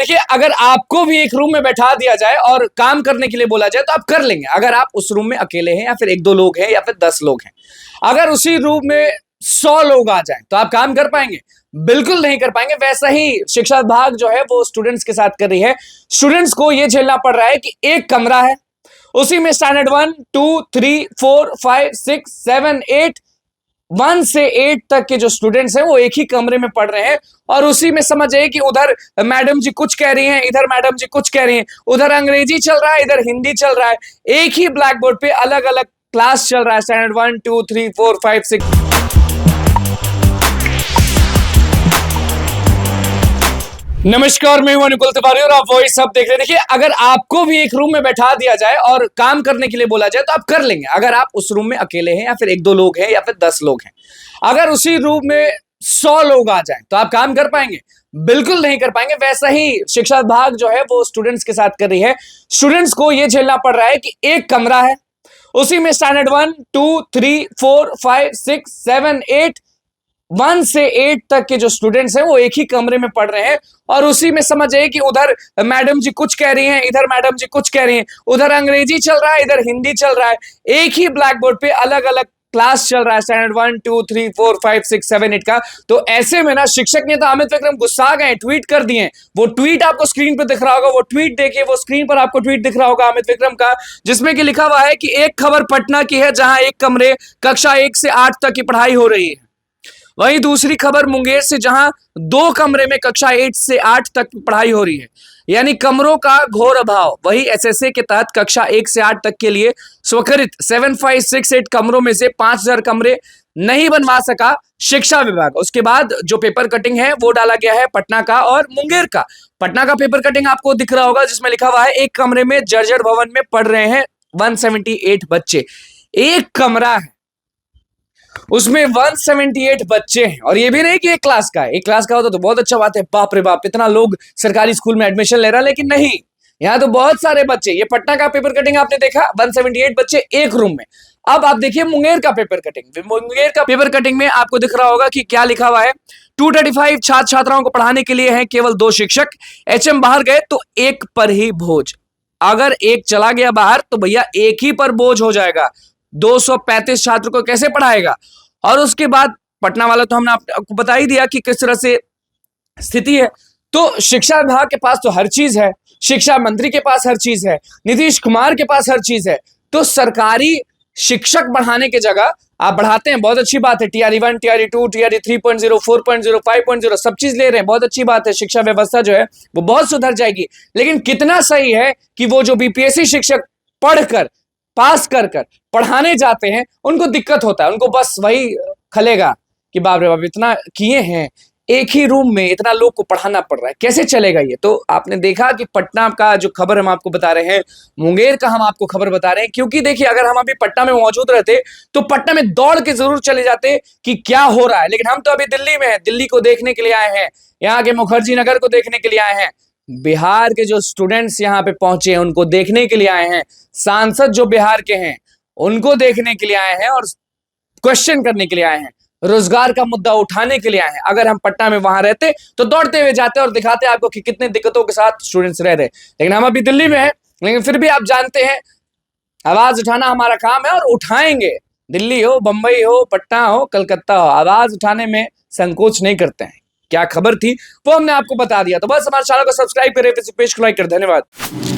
देखिए, अगर आपको भी एक रूम में बैठा दिया जाए और काम करने के लिए बोला जाए तो आप कर लेंगे, अगर आप उस रूम में अकेले हैं या फिर 1-2 लोग हैं या फिर 10 लोग हैं। अगर उसी रूम में 100 लोग आ जाएं तो आप काम कर पाएंगे? बिल्कुल नहीं कर पाएंगे। वैसा ही शिक्षा विभाग जो है वो स्टूडेंट्स के साथ कर रही है। स्टूडेंट्स को यह झेलना पड़ रहा है कि एक कमरा है, उसी में स्टैंडर्ड 1, 2, 3, 4, 5, 6, 7, 8, 1 से 8 तक के जो स्टूडेंट्स हैं वो एक ही कमरे में पढ़ रहे हैं और उसी में समझ जाइए कि उधर मैडम जी कुछ कह रही हैं, इधर मैडम जी कुछ कह रही हैं, उधर अंग्रेजी चल रहा है, इधर हिंदी चल रहा है। एक ही ब्लैक बोर्ड पे अलग अलग क्लास चल रहा है, स्टैंडर्ड 1, 2, 3, 4, 5, 6। नमस्कार, मैं हूं अनुकुल तिवारी और आप वॉइस सब देख रहे हैं। देखिए, अगर आपको भी एक रूम में बैठा दिया जाए और काम करने के लिए बोला जाए तो आप कर लेंगे, अगर आप उस रूम में अकेले हैं या फिर 1-2 लोग हैं या फिर 10 लोग हैं। अगर उसी रूम में 100 लोग आ जाएं तो आप काम कर पाएंगे? बिल्कुल नहीं कर पाएंगे। वैसा ही शिक्षा विभाग जो है वो स्टूडेंट्स के साथ कर रही है। स्टूडेंट्स को यह झेलना पड़ रहा है कि एक कमरा है, उसी में स्टैंडर्ड 1, 2, 3, 4, 5, 6, 7, 8, 1 से 8 तक के जो स्टूडेंट्स हैं वो एक ही कमरे में पढ़ रहे हैं और उसी में समझ जाइए कि उधर मैडम जी कुछ कह रही हैं, इधर मैडम जी कुछ कह रही हैं, उधर अंग्रेजी चल रहा है, इधर हिंदी चल रहा है। एक ही ब्लैक बोर्ड पे अलग अलग क्लास चल रहा है, स्टैंडर्ड 1, 2, 3, 4, 5, 6, 7, 8 का। तो ऐसे में ना शिक्षक ने तो अमित विक्रम गुस्सा गए, ट्वीट कर दिए। वो ट्वीट आपको स्क्रीन पर दिख रहा होगा, वो ट्वीट देखिए, वो स्क्रीन पर आपको ट्वीट दिख रहा होगा अमित विक्रम का, जिसमें कि लिखा हुआ है कि एक खबर पटना की है जहां एक कमरे कक्षा 1 से 8 तक की पढ़ाई हो रही है। वहीं दूसरी खबर मुंगेर से, जहां 2 कमरे में कक्षा 8 से 8 तक पढ़ाई हो रही है, यानी कमरों का घोर अभाव। वही एसएसए के तहत कक्षा 1 से 8 तक के लिए स्वीकृत 7568 कमरों में से 5000 कमरे नहीं बनवा सका शिक्षा विभाग। उसके बाद जो पेपर कटिंग है वो डाला गया है पटना का और मुंगेर का। पटना का पेपर कटिंग आपको दिख रहा होगा, जिसमें लिखा हुआ है एक कमरे में जर्जर भवन में पढ़ रहे हैं 178 बच्चे। एक कमरा है, उसमें 178 बच्चे हैं और ये भी नहीं कि एक क्लास का है। एक क्लास का होता तो बहुत अच्छा बात है, बाप रे बाप इतना लोग सरकारी स्कूल में एडमिशन ले रहा है, लेकिन नहीं, यहाँ तो बहुत सारे बच्चे। ये पटना का पेपर कटिंग आपने देखा, 178 बच्चे एक रूम में। अब आप देखिए मुंगेर का पेपर कटिंग। मुंगेर का पेपर कटिंग में आपको दिख रहा होगा कि क्या लिखा हुआ है, 235 छात्र छात्राओं को पढ़ाने के लिए हैं केवल 2 शिक्षक। एचएम बाहर गए तो एक पर ही बोझ। अगर एक चला गया बाहर तो भैया एक ही पर बोझ हो जाएगा, 235 छात्र को कैसे पढ़ाएगा। और उसके बाद पटना वाला तो हमने आपको बता ही दिया कि किस तरह से स्थिति है। तो शिक्षा विभाग के पास तो हर चीज है, शिक्षा मंत्री के पास हर चीज है, नीतीश कुमार के पास हर चीज है। तो सरकारी शिक्षक बढ़ाने की जगह आप बढ़ाते हैं, बहुत अच्छी बात है। टीआरई 1, टीआरई 2, टीआरई 3.0, 4.0, 5.0 सब चीज ले रहे हैं, बहुत अच्छी बात है। शिक्षा व्यवस्था जो है वो बहुत सुधर जाएगी। लेकिन कितना सही है कि वो जो बीपीएससी शिक्षक पढ़कर पास कर पढ़ाने जाते हैं उनको दिक्कत होता है, उनको बस वही खलेगा कि बाप रे बाप इतना किए हैं, एक ही रूम में इतना लोग को पढ़ाना पड़ रहा है, कैसे चलेगा ये। तो आपने देखा कि पटना का जो खबर हम आपको बता रहे हैं, मुंगेर का हम आपको खबर बता रहे हैं, क्योंकि देखिए अगर हम अभी पटना में मौजूद रहते तो पटना में दौड़ के जरूर चले जाते कि क्या हो रहा है। लेकिन हम तो अभी दिल्ली में हैं, दिल्ली को देखने के लिए आए हैं, यहाँ के मुखर्जी नगर को देखने के लिए आए हैं। बिहार के जो स्टूडेंट्स यहाँ पे पहुंचे हैं उनको देखने के लिए आए हैं, सांसद जो बिहार के हैं उनको देखने के लिए आए हैं और क्वेश्चन करने के लिए आए हैं, रोजगार का मुद्दा उठाने के लिए आए हैं। अगर हम पटना में वहां रहते तो दौड़ते हुए जाते और दिखाते आपको कि कितने दिक्कतों के साथ स्टूडेंट्स रह रहे। लेकिन हम अभी दिल्ली में हैं, लेकिन फिर भी आप जानते हैं आवाज उठाना हमारा काम है और उठाएंगे। दिल्ली हो, बंबई हो, पटना हो, कलकत्ता हो, आवाज उठाने में संकोच नहीं करते हैं। क्या खबर थी वो हमने आपको बता दिया। तो बस हमारे चैनल को सब्सक्राइब करें, पेज को लाइक करें। धन्यवाद।